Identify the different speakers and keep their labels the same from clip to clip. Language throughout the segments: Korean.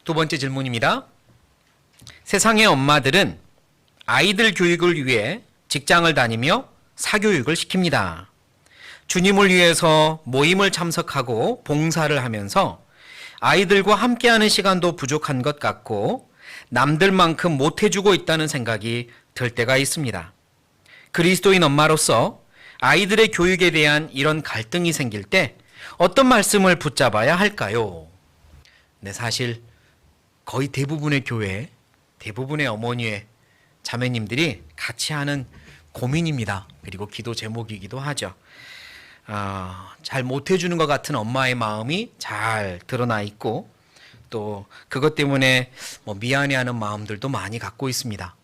Speaker 1: 두 번째 질문입니다. 세상의 엄마들은 아이들 교육을 위해 직장을 다니며 사교육을 시킵니다. 주님을 위해서 모임을 참석하고 봉사를 하면서 아이들과 함께하는 시간도 부족한 것 같고 남들만큼 못해주고 있다는 생각이 들 때가 있습니다. 그리스도인 엄마로서 아이들의 교육에 대한 이런 갈등이 생길 때 어떤 말씀을 붙잡아야 할까요? 네, 사실 거의 대부분의 교회, 대부분의 어머니의 자매님들이 같이 하는 고민입니다. 그리고 기도 제목이기도 하죠. 잘 못해주는 것 같은 엄마의 마음이 잘 드러나 있고 또 그것 때문에 미안해하는 마음들도 많이 갖고 있습니다.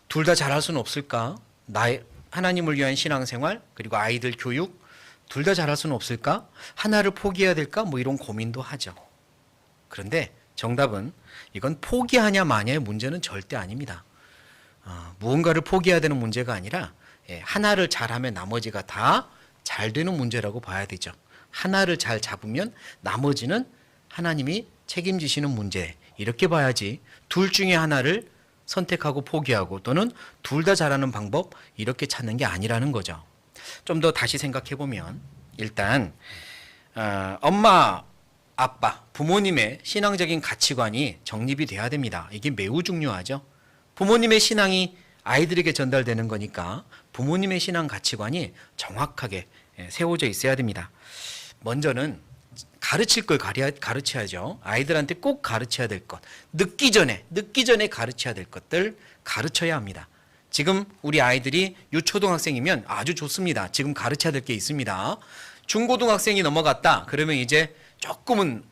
Speaker 1: 둘 다 잘할 수는 없을까? 하나님을 위한 신앙생활 그리고 아이들 교육 둘 다 잘할 수는 없을까? 하나를 포기해야 될까? 이런 고민도 하죠. 그런데 정답은 이건 포기하냐 마냐의 문제는 절대 아닙니다. 무언가를 포기해야 되는 문제가 아니라 하나를 잘하면 나머지가 다 잘 되는 문제라고 봐야 되죠. 하나를 잘 잡으면 나머지는 하나님이 책임지시는 문제 이렇게 봐야지 둘 중에 하나를 선택하고 포기하고 또는 둘 다 잘하는 방법 이렇게 찾는 게 아니라는 거죠. 좀 더 다시 생각해 보면 일단 엄마, 아빠, 부모님의 신앙적인 가치관이 정립이 돼야 됩니다. 이게 매우 중요하죠. 부모님의 신앙이 아이들에게 전달되는 거니까 부모님의 신앙 가치관이 정확하게 세워져 있어야 됩니다. 먼저는 가르칠 걸 가르쳐야죠. 아이들한테 꼭 가르쳐야 될 것, 늦기 전에 가르쳐야 될 것들 가르쳐야 합니다. 지금 우리 아이들이 유초등학생이면 아주 좋습니다. 지금 가르쳐야 될 게 있습니다. 중고등학생이 넘어갔다. 그러면 이제 조금은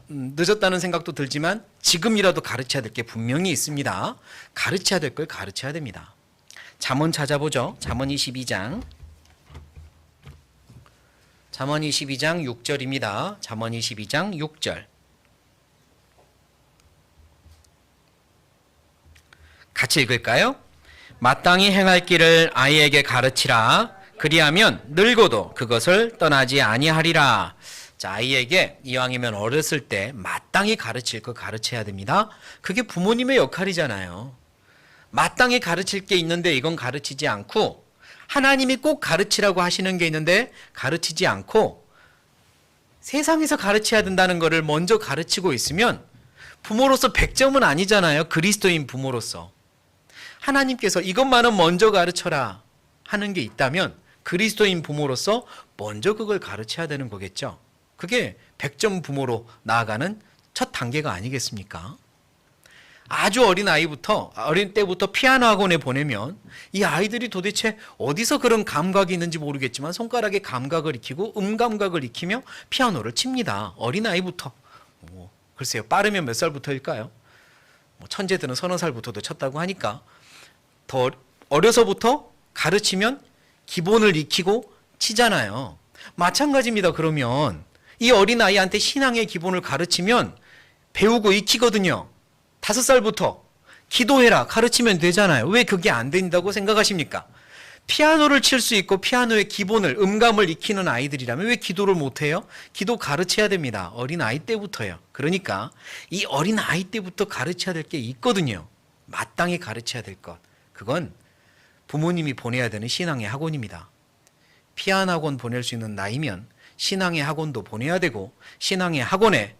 Speaker 1: 늦었다는 생각도 들지만 지금이라도 가르쳐야 될 게 분명히 있습니다. 가르쳐야 될 걸 가르쳐야 됩니다. 잠언 찾아보죠. 잠언 22장 6절입니다. 잠언 22장 6절. 같이 읽을까요? 마땅히 행할 길을 아이에게 가르치라. 그리하면 늙어도 그것을 떠나지 아니하리라. 자, 아이에게 이왕이면 어렸을 때 마땅히 가르칠 거 가르쳐야 됩니다. 그게 부모님의 역할이잖아요. 마땅히 가르칠 게 있는데 이건 가르치지 않고 하나님이 꼭 가르치라고 하시는 게 있는데 가르치지 않고 세상에서 가르쳐야 된다는 것을 먼저 가르치고 있으면 부모로서 100점은 아니잖아요. 그리스도인 부모로서. 하나님께서 이것만은 먼저 가르쳐라 하는 게 있다면 그리스도인 부모로서 먼저 그걸 가르쳐야 되는 거겠죠. 그게 100점 부모로 나아가는 첫 단계가 아니겠습니까? 아주 어린 때부터 피아노 학원에 보내면 이 아이들이 도대체 어디서 그런 감각이 있는지 모르겠지만 손가락에 감각을 익히고 감각을 익히며 피아노를 칩니다. 어린아이부터. 글쎄요, 빠르면 몇 살부터일까요? 천재들은 서너 살부터도 쳤다고 하니까 더 어려서부터 가르치면 기본을 익히고 치잖아요. 마찬가지입니다. 그러면 이 어린아이한테 신앙의 기본을 가르치면 배우고 익히거든요. 5살부터 기도해라 가르치면 되잖아요. 왜 그게 안 된다고 생각하십니까? 피아노를 칠 수 있고 피아노의 기본을 음감을 익히는 아이들이라면 왜 기도를 못해요? 기도 가르쳐야 됩니다. 어린아이 때부터요. 그러니까 이 어린아이 때부터 가르쳐야 될 게 있거든요. 마땅히 가르쳐야 될 것. 그건 부모님이 보내야 되는 신앙의 학원입니다. 피아노 학원 보낼 수 있는 나이면 신앙의 학원도 보내야 되고 신앙의 학원은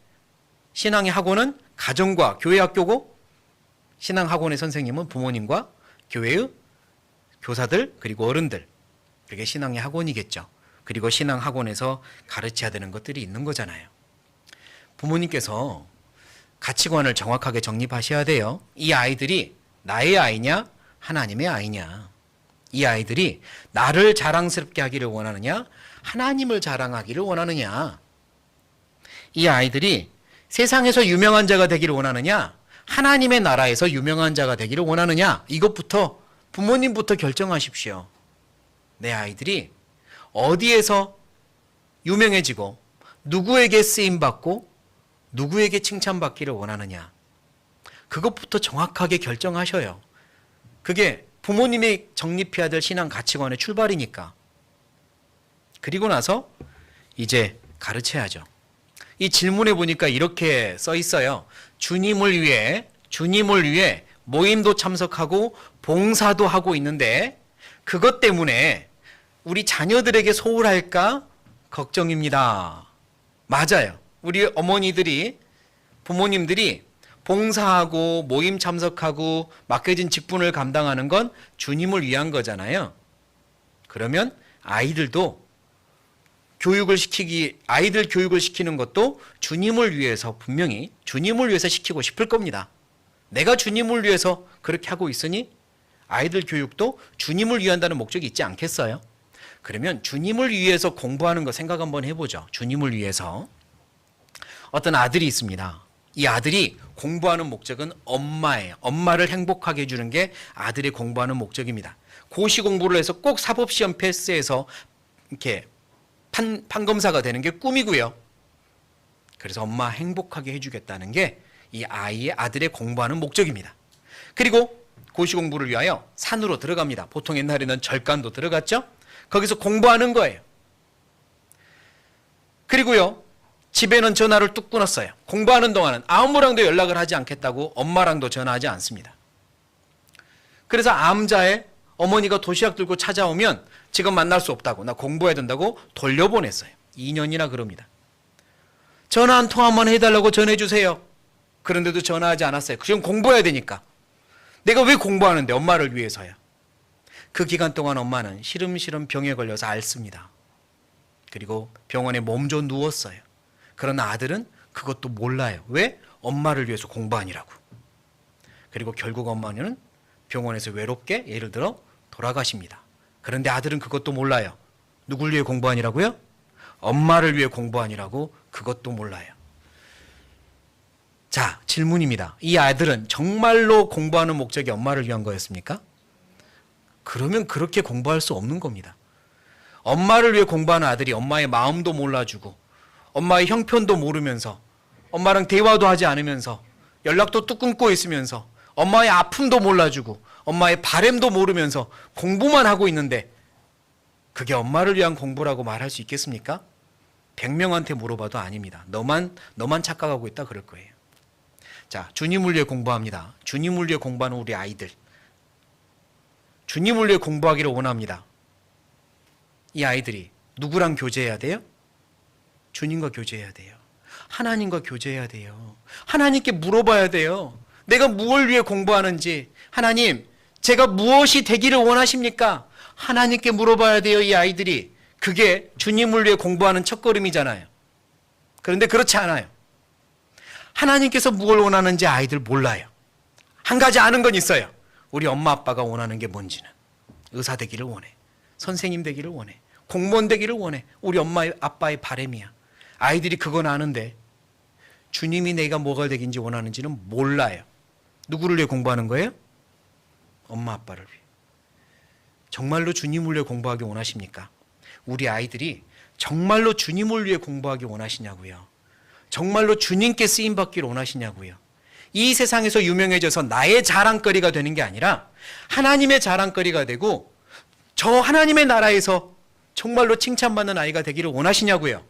Speaker 1: 가정과 교회 학교고 신앙학원의 선생님은 부모님과 교회의 교사들 그리고 어른들 그게 신앙의 학원이겠죠. 그리고 신앙학원에서 가르쳐야 되는 것들이 있는 거잖아요. 부모님께서 가치관을 정확하게 정립하셔야 돼요. 이 아이들이 나의 아이냐 하나님의 아이냐. 이 아이들이 나를 자랑스럽게 하기를 원하느냐 하나님을 자랑하기를 원하느냐. 이 아이들이 세상에서 유명한 자가 되기를 원하느냐 하나님의 나라에서 유명한 자가 되기를 원하느냐. 이것부터 부모님부터 결정하십시오. 내 아이들이 어디에서 유명해지고 누구에게 쓰임받고 누구에게 칭찬받기를 원하느냐. 그것부터 정확하게 결정하셔요. 그게 부모님이 정립해야 될 신앙 가치관의 출발이니까. 그리고 나서 이제 가르쳐야죠. 이 질문에 보니까 이렇게 써 있어요. 주님을 위해 모임도 참석하고 봉사도 하고 있는데 그것 때문에 우리 자녀들에게 소홀할까 걱정입니다. 맞아요. 우리 어머니들이, 부모님들이 봉사하고 모임 참석하고 맡겨진 직분을 감당하는 건 주님을 위한 거잖아요. 그러면 아이들 교육을 시키는 것도 주님을 위해서, 분명히 주님을 위해서 시키고 싶을 겁니다. 내가 주님을 위해서 그렇게 하고 있으니 아이들 교육도 주님을 위한다는 목적이 있지 않겠어요? 그러면 주님을 위해서 공부하는 거 생각 한번 해보죠. 주님을 위해서. 어떤 아들이 있습니다. 이 아들이 공부하는 목적은 엄마예요. 엄마를 행복하게 해주는 게 아들이 공부하는 목적입니다. 고시 공부를 해서 꼭 사법시험 패스해서 이렇게 판검사가 되는 게 꿈이고요. 그래서 엄마 행복하게 해주겠다는 게 이 아들의 공부하는 목적입니다. 그리고 고시 공부를 위하여 산으로 들어갑니다. 보통 옛날에는 절간도 들어갔죠. 거기서 공부하는 거예요. 그리고요, 집에는 전화를 뚝 끊었어요. 공부하는 동안은 아무랑도 연락을 하지 않겠다고 엄마랑도 전화하지 않습니다. 그래서 암자에 어머니가 도시락 들고 찾아오면 지금 만날 수 없다고, 나 공부해야 된다고 돌려보냈어요. 2년이나 그럽니다. 전화 한 통 한번 해달라고 전해주세요. 그런데도 전화하지 않았어요. 지금 공부해야 되니까. 내가 왜 공부하는데? 엄마를 위해서야. 그 기간 동안 엄마는 시름시름 병에 걸려서 앓습니다. 그리고 병원에 몸져 누웠어요. 그러나 아들은 그것도 몰라요. 왜? 엄마를 위해서 공부하니라고. 그리고 결국 엄마는 병원에서 외롭게, 예를 들어 돌아가십니다. 그런데 아들은 그것도 몰라요. 누굴 위해 공부하니라고요? 엄마를 위해 공부하니라고. 그것도 몰라요. 자, 질문입니다. 이 아들은 정말로 공부하는 목적이 엄마를 위한 거였습니까? 그러면 그렇게 공부할 수 없는 겁니다. 엄마를 위해 공부하는 아들이 엄마의 마음도 몰라주고 엄마의 형편도 모르면서 엄마랑 대화도 하지 않으면서 연락도 뚝 끊고 있으면서 엄마의 아픔도 몰라주고 엄마의 바램도 모르면서 공부만 하고 있는데 그게 엄마를 위한 공부라고 말할 수 있겠습니까? 100명한테 물어봐도 아닙니다. 너만 착각하고 있다 그럴 거예요. 자, 주님을 위해 공부합니다. 주님을 위해 공부하는 우리 아이들. 주님을 위해 공부하기를 원합니다. 이 아이들이 누구랑 교제해야 돼요? 주님과 교제해야 돼요. 하나님과 교제해야 돼요. 하나님께 물어봐야 돼요. 내가 무엇을 위해 공부하는지. 하나님, 제가 무엇이 되기를 원하십니까? 하나님께 물어봐야 돼요, 이 아이들이. 그게 주님을 위해 공부하는 첫걸음이잖아요. 그런데 그렇지 않아요. 하나님께서 무엇을 원하는지 아이들 몰라요. 한 가지 아는 건 있어요. 우리 엄마 아빠가 원하는 게 뭔지는. 의사 되기를 원해. 선생님 되기를 원해. 공무원 되기를 원해. 우리 엄마 아빠의 바람이야. 아이들이 그건 아는데 주님이 내가 뭐가 되긴지 원하는지는 몰라요. 누구를 위해 공부하는 거예요? 엄마 아빠를 위해. 정말로 주님을 위해 공부하기 원하십니까? 우리 아이들이 정말로 주님을 위해 공부하기 원하시냐고요. 정말로 주님께 쓰임받기를 원하시냐고요. 이 세상에서 유명해져서 나의 자랑거리가 되는 게 아니라 하나님의 자랑거리가 되고 저 하나님의 나라에서 정말로 칭찬받는 아이가 되기를 원하시냐고요.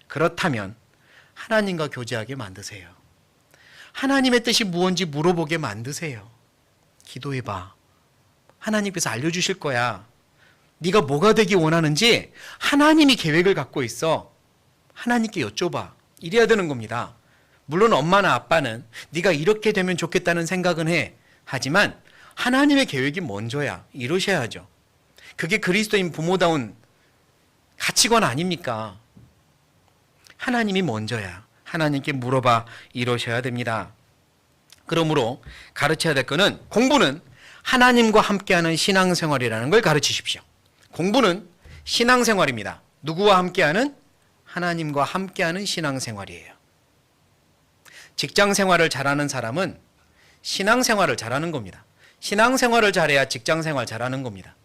Speaker 1: 그렇다면 하나님과 교제하게 만드세요. 하나님의 뜻이 무엇인지 물어보게 만드세요. 기도해봐. 하나님께서 알려주실 거야. 네가 뭐가 되기 원하는지 하나님이 계획을 갖고 있어. 하나님께 여쭤봐. 이래야 되는 겁니다. 물론 엄마나 아빠는 네가 이렇게 되면 좋겠다는 생각은 해. 하지만 하나님의 계획이 먼저야. 이러셔야죠. 그게 그리스도인 부모다운 가치관 아닙니까? 하나님이 먼저야. 하나님께 물어봐 이러셔야 됩니다. 그러므로 가르쳐야 될 거는 공부는 하나님과 함께하는 신앙생활이라는 걸 가르치십시오. 공부는 신앙생활입니다. 누구와 함께하는? 하나님과 함께하는 신앙생활이에요. 직장생활을 잘하는 사람은 신앙생활을 잘하는 겁니다. 신앙생활을 잘해야 직장생활 잘하는 겁니다.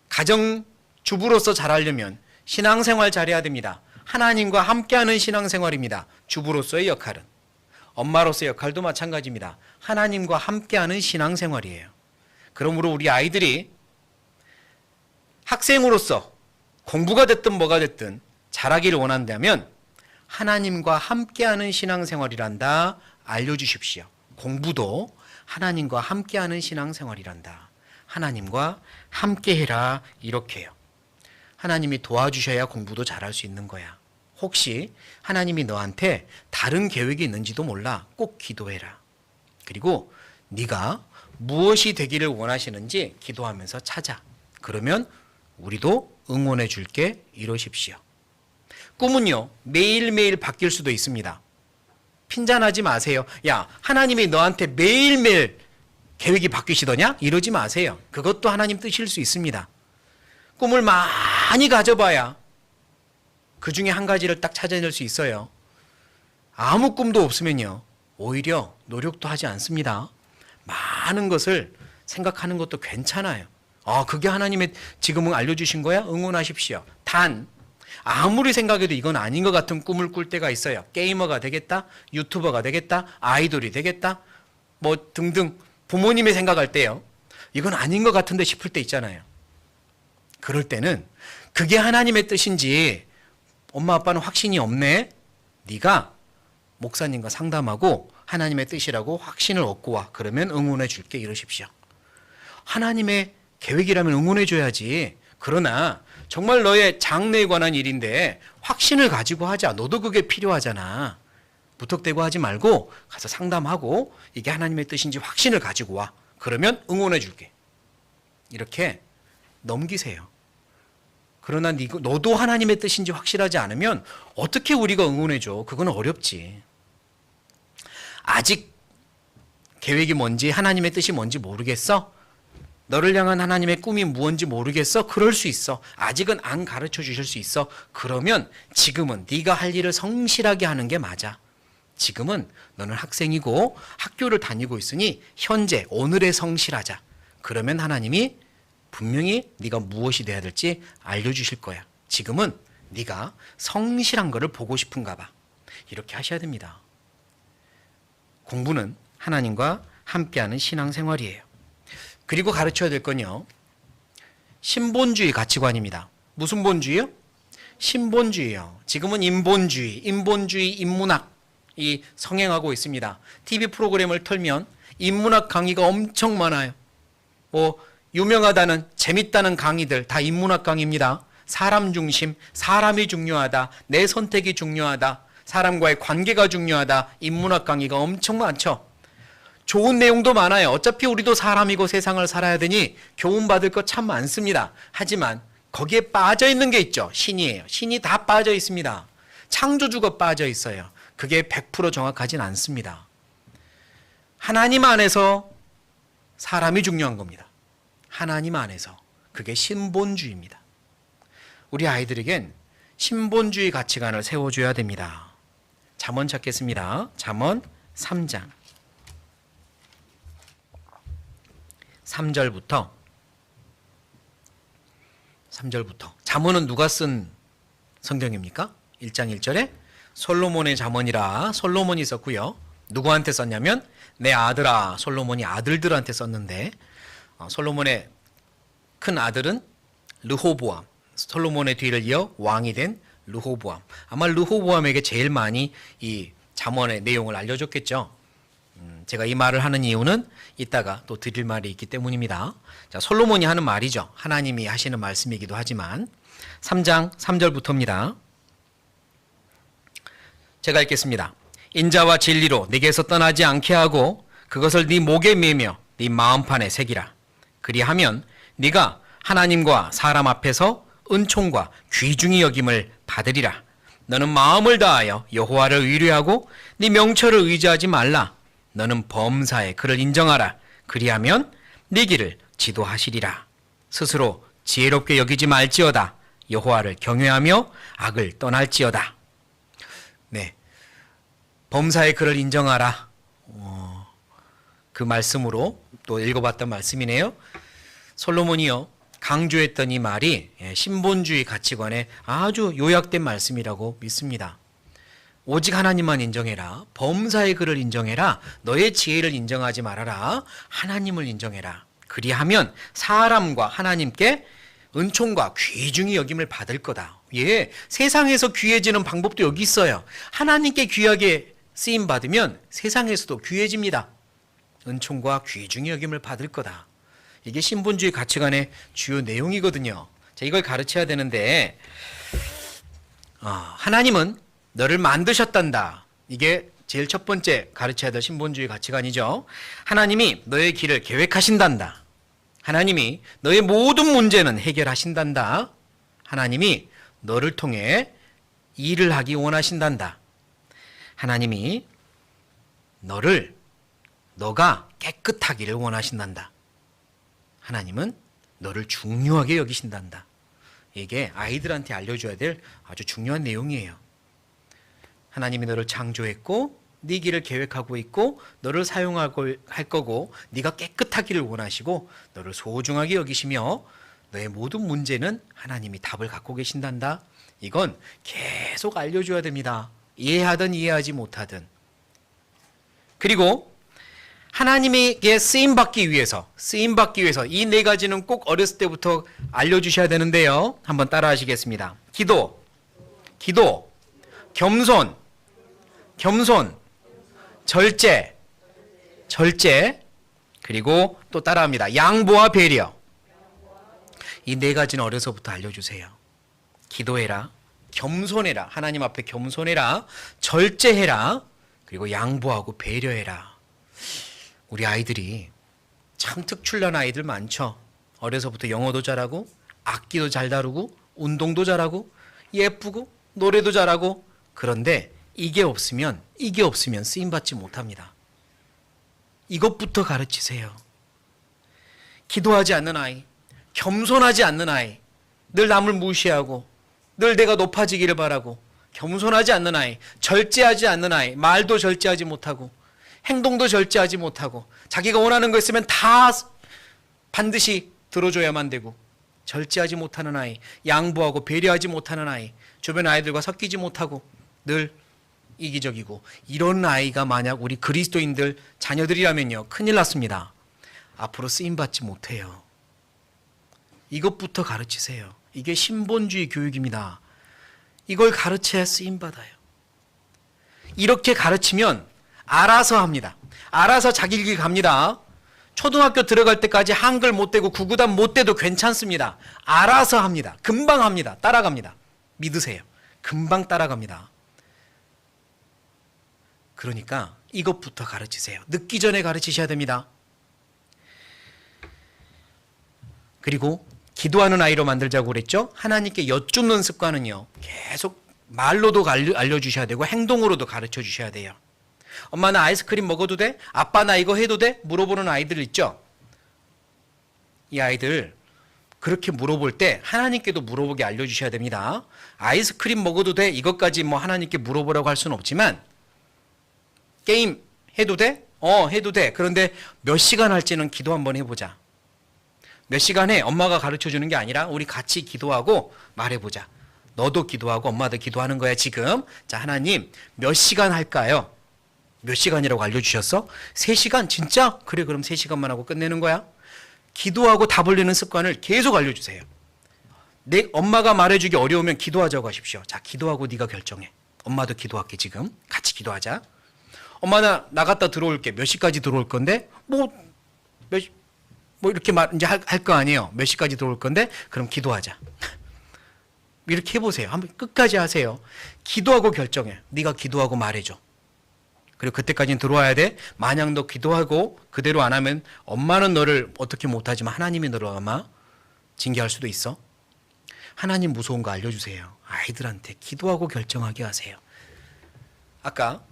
Speaker 1: 가정주부로서 잘하려면 신앙생활 잘해야 됩니다. 하나님과 함께하는 신앙생활입니다. 주부로서의 역할은. 엄마로서의 역할도 마찬가지입니다. 하나님과 함께하는 신앙생활이에요. 그러므로 우리 아이들이 학생으로서 공부가 됐든 뭐가 됐든 잘하기를 원한다면 하나님과 함께하는 신앙생활이란다. 알려주십시오. 공부도 하나님과 함께하는 신앙생활이란다. 하나님과 함께해라. 이렇게요. 하나님이 도와주셔야 공부도 잘할 수 있는 거야. 혹시 하나님이 너한테 다른 계획이 있는지도 몰라. 꼭 기도해라. 그리고 네가 무엇이 되기를 원하시는지 기도하면서 찾아. 그러면 우리도 응원해 줄게. 이러십시오. 꿈은요, 매일매일 바뀔 수도 있습니다. 핀잔하지 마세요. 야, 하나님이 너한테 매일매일 계획이 바뀌시더냐? 이러지 마세요. 그것도 하나님 뜻일 수 있습니다. 꿈을 많이 가져봐야 그 중에 한 가지를 딱 찾아낼 수 있어요. 아무 꿈도 없으면요, 오히려 노력도 하지 않습니다. 많은 것을 생각하는 것도 괜찮아요. 그게 하나님의 지금은 알려주신 거야? 응원하십시오. 단 아무리 생각해도 이건 아닌 것 같은 꿈을 꿀 때가 있어요. 게이머가 되겠다, 유튜버가 되겠다, 아이돌이 되겠다, 뭐 등등. 부모님의 생각할 때요, 이건 아닌 것 같은데 싶을 때 있잖아요. 그럴 때는 그게 하나님의 뜻인지 엄마 아빠는 확신이 없네. 네가 목사님과 상담하고 하나님의 뜻이라고 확신을 얻고 와. 그러면 응원해 줄게. 이러십시오. 하나님의 계획이라면 응원해 줘야지. 그러나 정말 너의 장래에 관한 일인데 확신을 가지고 하자. 너도 그게 필요하잖아. 무턱대고 하지 말고 가서 상담하고 이게 하나님의 뜻인지 확신을 가지고 와. 그러면 응원해 줄게. 이렇게 넘기세요. 그러나 너도 하나님의 뜻인지 확실하지 않으면 어떻게 우리가 응원해 줘? 그건 어렵지. 아직 계획이 뭔지 하나님의 뜻이 뭔지 모르겠어? 너를 향한 하나님의 꿈이 무엇인지 모르겠어? 그럴 수 있어. 아직은 안 가르쳐 주실 수 있어. 그러면 지금은 네가 할 일을 성실하게 하는 게 맞아. 지금은 너는 학생이고 학교를 다니고 있으니 현재 오늘에 성실하자. 그러면 하나님이 분명히 네가 무엇이 돼야 될지 알려주실 거야. 지금은 네가 성실한 거를 보고 싶은가 봐. 이렇게 하셔야 됩니다. 공부는 하나님과 함께하는 신앙생활이에요. 그리고 가르쳐야 될 건요, 신본주의 가치관입니다. 무슨 본주의요? 신본주의요. 지금은 인본주의, 인문학이 성행하고 있습니다. TV 프로그램을 틀면 인문학 강의가 엄청 많아요. 유명하다는, 재밌다는 강의들 다 인문학 강의입니다. 사람 중심, 사람이 중요하다, 내 선택이 중요하다, 사람과의 관계가 중요하다. 인문학 강의가 엄청 많죠. 좋은 내용도 많아요. 어차피 우리도 사람이고 세상을 살아야 되니 교훈받을 것 참 많습니다. 하지만 거기에 빠져 있는 게 있죠. 신이에요. 신이 다 빠져 있습니다. 창조주가 빠져 있어요. 그게 100% 정확하진 않습니다. 하나님 안에서 사람이 중요한 겁니다. 하나님 안에서. 그게 신본주의입니다. 우리 아이들에겐 신본주의 가치관을 세워줘야 됩니다. 잠언 찾겠습니다. 잠언 3장 3절부터 잠언은 누가 쓴 성경입니까? 1장 1절에 솔로몬의 잠언이라 솔로몬이 썼고요. 누구한테 썼냐면 내 아들아, 솔로몬이 아들들한테 썼는데 솔로몬의 큰 아들은 르호보암, 솔로몬의 뒤를 이어 왕이 된 르호보암. 아마 르호보암에게 제일 많이 이 잠언의 내용을 알려줬겠죠. 제가 이 말을 하는 이유는 이따가 또 드릴 말이 있기 때문입니다. 자, 솔로몬이 하는 말이죠. 하나님이 하시는 말씀이기도 하지만 3장 3절부터입니다. 제가 읽겠습니다. 인자와 진리로 네게서 떠나지 않게 하고 그것을 네 목에 매며 네 마음판에 새기라. 그리하면 네가 하나님과 사람 앞에서 은총과 귀중히 여김을 받으리라. 너는 마음을 다하여 여호와를 의뢰하고 네 명철을 의지하지 말라. 너는 범사에 그를 인정하라. 그리하면 네 길을 지도하시리라. 스스로 지혜롭게 여기지 말지어다. 여호와를 경외하며 악을 떠날지어다. 네, 범사에 그를 인정하라. 그 말씀으로 또 읽어봤던 말씀이네요. 솔로몬이요, 강조했던 이 말이 신본주의 가치관의 아주 요약된 말씀이라고 믿습니다. 오직 하나님만 인정해라. 범사의 그를 인정해라. 너의 지혜를 인정하지 말아라. 하나님을 인정해라. 그리하면 사람과 하나님께 은총과 귀중히 여김을 받을 거다. 예, 세상에서 귀해지는 방법도 여기 있어요. 하나님께 귀하게 쓰임 받으면 세상에서도 귀해집니다. 은총과 귀중히 여김을 받을 거다. 이게 신분주의 가치관의 주요 내용이거든요. 자, 이걸 가르쳐야 되는데 하나님은 너를 만드셨단다. 이게 제일 첫 번째 가르쳐야 될 신본주의 가치관이죠. 하나님이 너의 길을 계획하신단다. 하나님이 너의 모든 문제는 해결하신단다. 하나님이 너를 통해 일을 하기 원하신단다. 하나님이 너가 깨끗하기를 원하신단다. 하나님은 너를 중요하게 여기신단다. 이게 아이들한테 알려줘야 될 아주 중요한 내용이에요. 하나님이 너를 창조했고 네 길을 계획하고 있고 너를 사용하고 할 거고 네가 깨끗하기를 원하시고 너를 소중하게 여기시며 너의 모든 문제는 하나님이 답을 갖고 계신단다. 이건 계속 알려줘야 됩니다. 이해하든 이해하지 못하든. 그리고 하나님에게 쓰임받기 위해서 이 네 가지는 꼭 어렸을 때부터 알려주셔야 되는데요. 한번 따라 하시겠습니다. 기도, 겸손, 절제, 그리고 또 따라합니다. 양보와 배려. 이 네 가지는 어려서부터 알려주세요. 기도해라, 겸손해라, 하나님 앞에 겸손해라, 절제해라, 그리고 양보하고 배려해라. 우리 아이들이 참 특출난 아이들 많죠. 어려서부터 영어도 잘하고 악기도 잘 다루고 운동도 잘하고 예쁘고 노래도 잘하고. 그런데 이게 없으면 쓰임받지 못합니다. 이것부터 가르치세요. 기도하지 않는 아이, 겸손하지 않는 아이, 늘 남을 무시하고 늘 내가 높아지기를 바라고, 겸손하지 않는 아이, 절제하지 않는 아이, 말도 절제하지 못하고 행동도 절제하지 못하고 자기가 원하는 거 있으면 다 반드시 들어줘야만 되고, 절제하지 못하는 아이, 양보하고 배려하지 못하는 아이, 주변 아이들과 섞이지 못하고 늘 이기적이고, 이런 아이가 만약 우리 그리스도인들 자녀들이라면요, 큰일 났습니다. 앞으로 쓰임받지 못해요. 이것부터 가르치세요. 이게 신본주의 교육입니다. 이걸 가르쳐야 쓰임받아요. 이렇게 가르치면 알아서 합니다. 알아서 자기 길 갑니다. 초등학교 들어갈 때까지 한글 못 대고 구구단 못 대도 괜찮습니다. 알아서 합니다. 금방 합니다. 따라갑니다. 믿으세요. 금방 따라갑니다. 그러니까 이것부터 가르치세요. 늦기 전에 가르치셔야 됩니다. 그리고 기도하는 아이로 만들자고 그랬죠. 하나님께 여쭙는 습관은요, 계속 말로도 알려주셔야 되고 행동으로도 가르쳐 주셔야 돼요. 엄마 나 아이스크림 먹어도 돼? 아빠 나 이거 해도 돼? 물어보는 아이들 있죠. 이 아이들 그렇게 물어볼 때 하나님께도 물어보게 알려주셔야 됩니다. 아이스크림 먹어도 돼? 이것까지 뭐 하나님께 물어보라고 할 수는 없지만, 게임 해도 돼? 해도 돼. 그런데 몇 시간 할지는 기도 한번 해보자. 몇 시간 해? 엄마가 가르쳐 주는 게 아니라 우리 같이 기도하고 말해보자. 너도 기도하고 엄마도 기도하는 거야 지금. 자, 하나님 몇 시간 할까요? 몇 시간이라고 알려주셨어? 3시간? 진짜? 그래, 그럼 3시간만 하고 끝내는 거야? 기도하고 답 올리는 습관을 계속 알려주세요. 내 엄마가 말해주기 어려우면 기도하자고 하십시오. 자, 기도하고 네가 결정해. 엄마도 기도할게 지금. 같이 기도하자. 엄마 나 나갔다 들어올게. 몇 시까지 들어올 건데? 뭐 이렇게 이제 할 거 아니에요. 몇 시까지 들어올 건데? 그럼 기도하자. 이렇게 해보세요. 한번 끝까지 하세요. 기도하고 결정해. 네가 기도하고 말해줘. 그리고 그때까지는 들어와야 돼. 만약 너 기도하고 그대로 안 하면 엄마는 너를 어떻게 못하지만 하나님이 너를 아마 징계할 수도 있어. 하나님 무서운 거 알려주세요. 아이들한테 기도하고 결정하게 하세요. 아까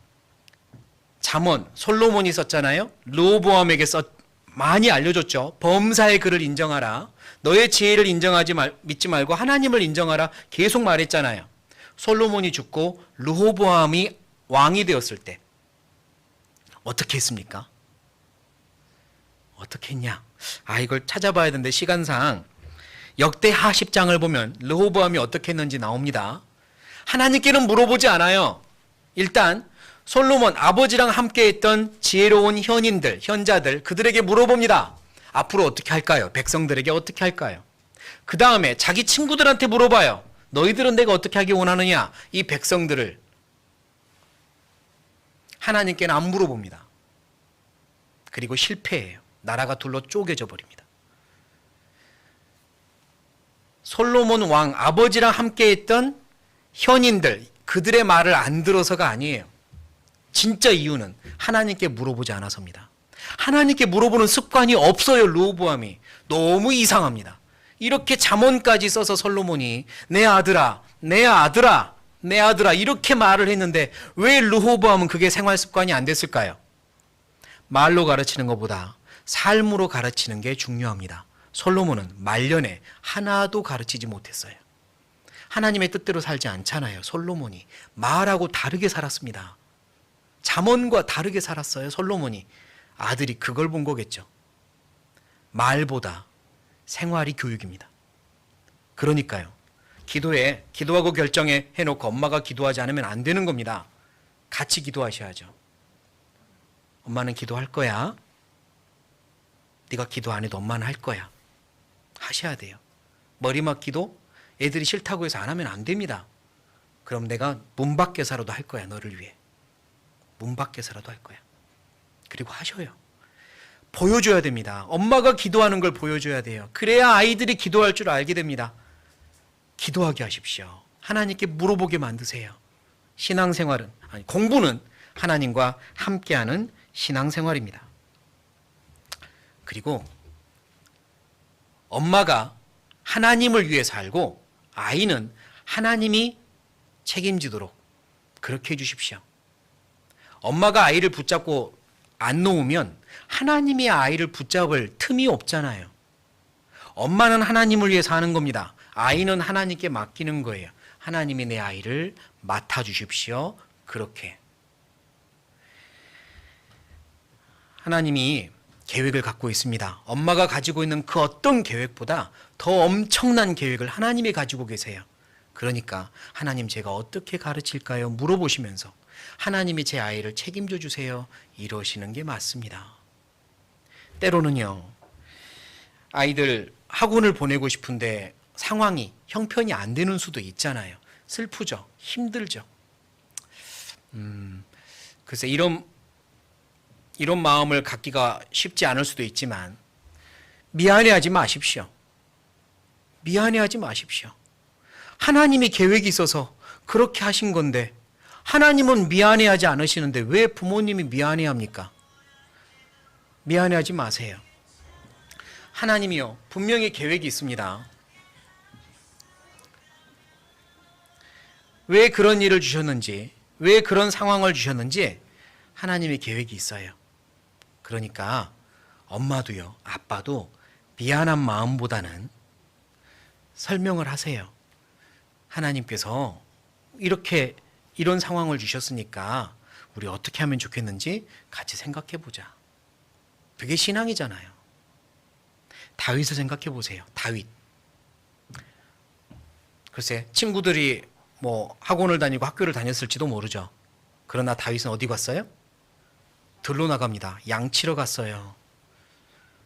Speaker 1: 잠언 솔로몬이 썼잖아요. 르호보암에게 많이 알려줬죠. 범사의 그를 인정하라. 너의 지혜를 믿지 말고 하나님을 인정하라. 계속 말했잖아요. 솔로몬이 죽고 르호보암이 왕이 되었을 때 어떻게 했습니까? 어떻게 했냐? 이걸 찾아봐야 되는데 시간상 역대하 10장을 보면 르호보암이 어떻게 했는지 나옵니다. 하나님께는 물어보지 않아요. 일단 솔로몬 아버지랑 함께 했던 지혜로운 현자들 그들에게 물어봅니다. 앞으로 어떻게 할까요? 백성들에게 어떻게 할까요? 그 다음에 자기 친구들한테 물어봐요. 너희들은 내가 어떻게 하기 원하느냐? 이 백성들을 하나님께는 안 물어봅니다. 그리고 실패해요. 나라가 둘로 쪼개져 버립니다. 솔로몬 왕 아버지랑 함께 했던 현인들, 그들의 말을 안 들어서가 아니에요. 진짜 이유는 하나님께 물어보지 않아서입니다. 하나님께 물어보는 습관이 없어요. 르호보암이 너무 이상합니다. 이렇게 잠언까지 써서 솔로몬이 내 아들아, 내 아들아, 내 아들아 이렇게 말을 했는데 왜 르호보암은 그게 생활 습관이 안 됐을까요? 말로 가르치는 것보다 삶으로 가르치는 게 중요합니다. 솔로몬은 말년에 하나도 가르치지 못했어요. 하나님의 뜻대로 살지 않잖아요. 솔로몬이 말하고 다르게 살았습니다. 잠언과 다르게 살았어요. 솔로몬이. 아들이 그걸 본 거겠죠. 말보다 생활이 교육입니다. 그러니까요. 기도하고 결정해 해놓고 엄마가 기도하지 않으면 안 되는 겁니다. 같이 기도하셔야죠. 엄마는 기도할 거야. 네가 기도 안 해도 엄마는 할 거야. 하셔야 돼요. 머리맡 기도 애들이 싫다고 해서 안 하면 안 됩니다. 그럼 내가 문 밖에서라도 할 거야. 너를 위해. 문 밖에서라도 할 거야. 그리고 하셔요. 보여줘야 됩니다. 엄마가 기도하는 걸 보여줘야 돼요. 그래야 아이들이 기도할 줄 알게 됩니다. 기도하게 하십시오. 하나님께 물어보게 만드세요. 신앙생활은, 아니 공부는 하나님과 함께하는 신앙생활입니다. 그리고 엄마가 하나님을 위해 살고 아이는 하나님이 책임지도록 그렇게 해주십시오. 엄마가 아이를 붙잡고 안 놓으면 하나님이 아이를 붙잡을 틈이 없잖아요. 엄마는 하나님을 위해 사는 겁니다. 아이는 하나님께 맡기는 거예요. 하나님이 내 아이를 맡아주십시오. 그렇게. 하나님이 계획을 갖고 있습니다. 엄마가 가지고 있는 그 어떤 계획보다 더 엄청난 계획을 하나님이 가지고 계세요. 그러니까 하나님 제가 어떻게 가르칠까요? 물어보시면서 하나님이 제 아이를 책임져 주세요. 이러시는 게 맞습니다. 때로는요. 아이들 학원을 보내고 싶은데 상황이 형편이 안 되는 수도 있잖아요. 슬프죠. 힘들죠. 글쎄 이런 마음을 갖기가 쉽지 않을 수도 있지만 미안해하지 마십시오. 미안해하지 마십시오. 하나님이 계획이 있어서 그렇게 하신 건데 하나님은 미안해하지 않으시는데 왜 부모님이 미안해합니까? 미안해하지 마세요. 하나님이요 분명히 계획이 있습니다. 왜 그런 일을 주셨는지, 왜 그런 상황을 주셨는지 하나님의 계획이 있어요. 그러니까 엄마도요, 아빠도 미안한 마음보다는 설명을 하세요. 하나님께서 이런 상황을 주셨으니까 우리 어떻게 하면 좋겠는지 같이 생각해 보자. 그게 신앙이잖아요. 다윗을 생각해 보세요. 다윗. 글쎄 친구들이 뭐 학원을 다니고 학교를 다녔을지도 모르죠. 그러나 다윗은 어디 갔어요? 들로 나갑니다. 양치러 갔어요.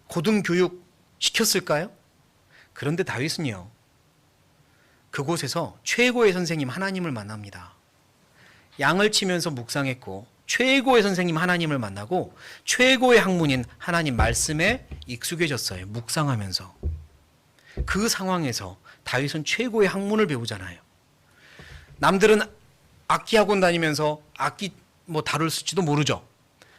Speaker 1: 고등교육 시켰을까요? 그런데 다윗은요. 그곳에서 최고의 선생님 하나님을 만납니다. 양을 치면서 묵상했고 최고의 선생님 하나님을 만나고 최고의 학문인 하나님 말씀에 익숙해졌어요. 묵상하면서. 그 상황에서 다윗은 최고의 학문을 배우잖아요. 남들은 악기 학원 다니면서 악기 다룰지도 모르죠.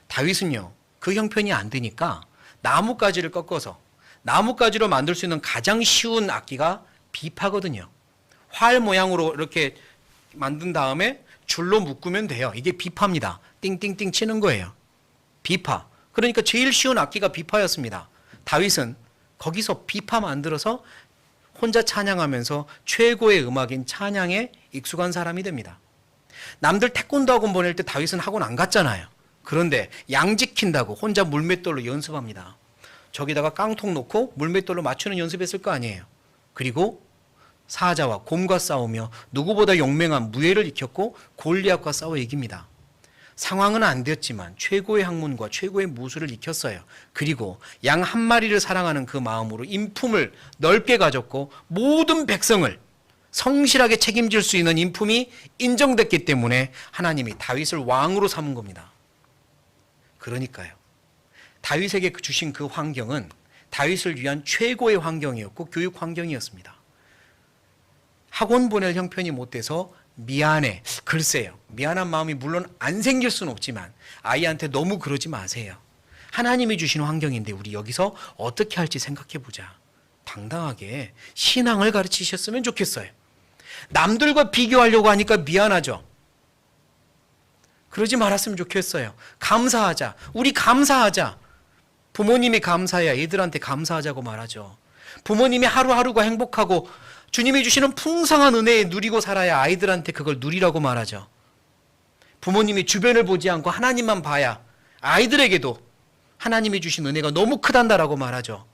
Speaker 1: 다윗은요. 그 형편이 안 되니까 나뭇가지를 꺾어서 나뭇가지로 만들 수 있는 가장 쉬운 악기가 비파거든요. 활 모양으로 이렇게 만든 다음에 줄로 묶으면 돼요. 이게 비파입니다. 띵띵띵 치는 거예요. 비파. 그러니까 제일 쉬운 악기가 비파였습니다. 다윗은 거기서 비파 만들어서 혼자 찬양하면서 최고의 음악인 찬양에 익숙한 사람이 됩니다. 남들 태권도 학원 보낼 때 다윗은 학원 안 갔잖아요. 그런데 양 지킨다고 혼자 물맷돌로 연습합니다. 저기다가 깡통 놓고 물맷돌로 맞추는 연습했을 거 아니에요. 그리고 사자와 곰과 싸우며 누구보다 용맹한 무예를 익혔고 골리앗과 싸워 이깁니다. 상황은 안 되었지만 최고의 학문과 최고의 무술을 익혔어요. 그리고 양 한 마리를 사랑하는 그 마음으로 인품을 넓게 가졌고 모든 백성을 성실하게 책임질 수 있는 인품이 인정됐기 때문에 하나님이 다윗을 왕으로 삼은 겁니다. 그러니까요. 다윗에게 주신 그 환경은 다윗을 위한 최고의 환경이었고 교육 환경이었습니다. 학원 보낼 형편이 못 돼서 미안해. 글쎄요. 미안한 마음이 물론 안 생길 수는 없지만 아이한테 너무 그러지 마세요. 하나님이 주신 환경인데 우리 여기서 어떻게 할지 생각해 보자. 당당하게 신앙을 가르치셨으면 좋겠어요. 남들과 비교하려고 하니까 미안하죠. 그러지 말았으면 좋겠어요. 감사하자. 우리 감사하자. 부모님이 감사해야 애들한테 감사하자고 말하죠. 부모님이 하루하루가 행복하고 주님이 주시는 풍성한 은혜에 누리고 살아야 아이들한테 그걸 누리라고 말하죠. 부모님이 주변을 보지 않고 하나님만 봐야 아이들에게도 하나님이 주신 은혜가 너무 크단다라고 말하죠.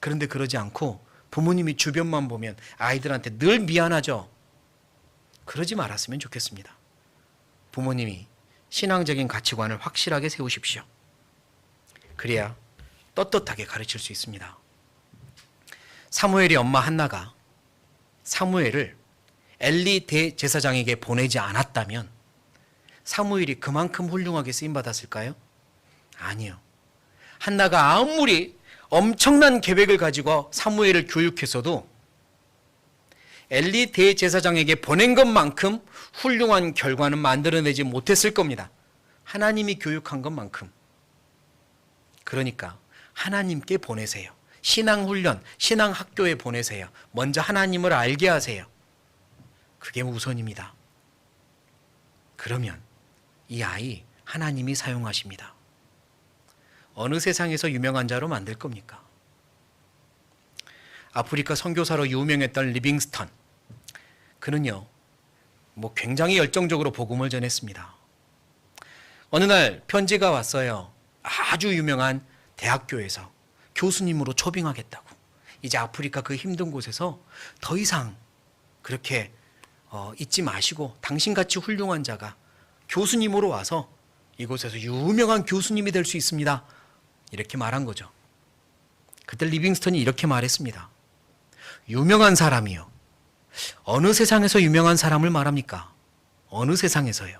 Speaker 1: 그런데 그러지 않고 부모님이 주변만 보면 아이들한테 늘 미안하죠. 그러지 말았으면 좋겠습니다. 부모님이 신앙적인 가치관을 확실하게 세우십시오. 그래야 떳떳하게 가르칠 수 있습니다. 사무엘의 엄마 한나가 사무엘을 엘리 대제사장에게 보내지 않았다면 사무엘이 그만큼 훌륭하게 쓰임받았을까요? 아니요. 한나가 아무리 엄청난 계획을 가지고 사무엘을 교육했어도 엘리 대제사장에게 보낸 것만큼 훌륭한 결과는 만들어내지 못했을 겁니다. 하나님이 교육한 것만큼. 그러니까 하나님께 보내세요. 신앙훈련, 신앙학교에 보내세요. 먼저 하나님을 알게 하세요. 그게 우선입니다. 그러면 이 아이 하나님이 사용하십니다. 어느 세상에서 유명한 자로 만들 겁니까? 아프리카 선교사로 유명했던 리빙스턴. 그는요, 굉장히 열정적으로 복음을 전했습니다. 어느 날 편지가 왔어요. 아주 유명한 대학교에서 교수님으로 초빙하겠다고. 이제 아프리카 그 힘든 곳에서 더 이상 그렇게 잊지 마시고 당신같이 훌륭한 자가 교수님으로 와서 이곳에서 유명한 교수님이 될 수 있습니다. 이렇게 말한 거죠. 그때 리빙스턴이 이렇게 말했습니다. 유명한 사람이요. 어느 세상에서 유명한 사람을 말합니까? 어느 세상에서요?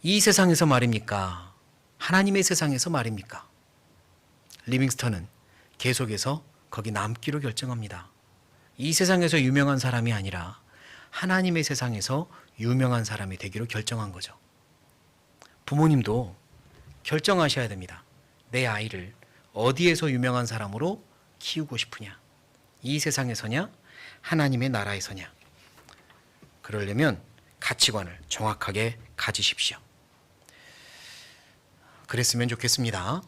Speaker 1: 이 세상에서 말입니까? 하나님의 세상에서 말입니까? 리빙스턴은 계속해서 거기 남기로 결정합니다. 이 세상에서 유명한 사람이 아니라 하나님의 세상에서 유명한 사람이 되기로 결정한 거죠. 부모님도 결정하셔야 됩니다. 내 아이를 어디에서 유명한 사람으로 키우고 싶으냐? 이 세상에서냐? 하나님의 나라에서냐? 그러려면 가치관을 정확하게 가지십시오. 그랬으면 좋겠습니다.